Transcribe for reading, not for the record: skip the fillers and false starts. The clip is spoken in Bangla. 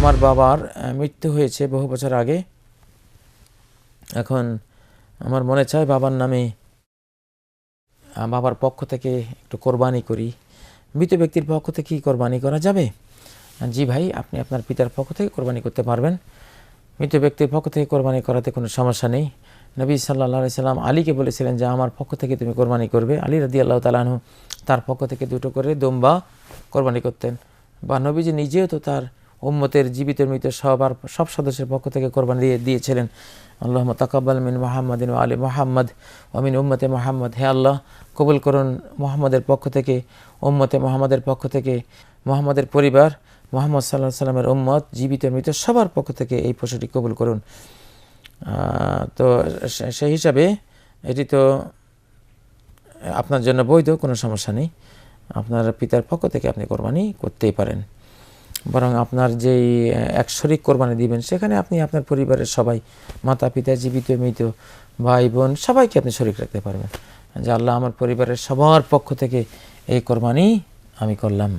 আমার বাবার মৃত্যু হয়েছে বহু বছর আগে। এখন আমার মনে চায় বাবার নামে বাবার পক্ষ থেকে একটু কোরবানি করি। মৃত ব্যক্তির পক্ষ থেকে কি কোরবানি করা যাবে? জি ভাই, আপনি আপনার পিতার পক্ষ থেকে কোরবানি করতে পারবেন। মৃত ব্যক্তির পক্ষ থেকে কোরবানি করাতে কোনো সমস্যা নেই। নবী সাল্লাল্লাহু আলাইহি সাল্লাম আলীকে বলেছিলেন যে আমার পক্ষ থেকে তুমি কোরবানি করবে। আলী রাদিয়াল্লাহু তাআলা আনহু তার পক্ষ থেকে 2টো করে দুম্বা কোরবানি করতেন। বা নবীজি নিজেও তো তার উম্মতের জীবিত মৃত সব সদস্যের পক্ষ থেকে কোরবানি দিয়েছিলেন। আল্লাহুম্মা তাকাব্বাল মিন মুহাম্মাদিন ওয়া আলি মুহাম্মাদ ওয়া মিন উম্মতি মুহাম্মাদ। হে আল্লাহ, কবুল করুন মুহাম্মাদের পক্ষ থেকে, উম্মতে মুহাম্মাদের পক্ষ থেকে, মুহাম্মাদের পরিবার, মুহাম্মদ সাল্লাল্লাহু আলাইহি সাল্লামের উম্মত জীবিত মৃত সবার পক্ষ থেকে এই পশুটি কবুল করুন। তো সেই হিসাবে এটি তো আপনার জন্য বৈধ, কোনো সমস্যা নেই। আপনার পিতার পক্ষ থেকে আপনি কোরবানি করতেই পারেন। বরং আপনার যেই এক শরীক কোরবানি দিবেন সেখানে আপনি আপনার পরিবারের সবাই, মাতা পিতা, জীবিত মৃত, ভাই বোন সবাইকে আপনি শরীক রাখতে পারবেন যে আল্লাহ আমার পরিবারের সবার পক্ষ থেকে এই কোরবানি আমি করলাম।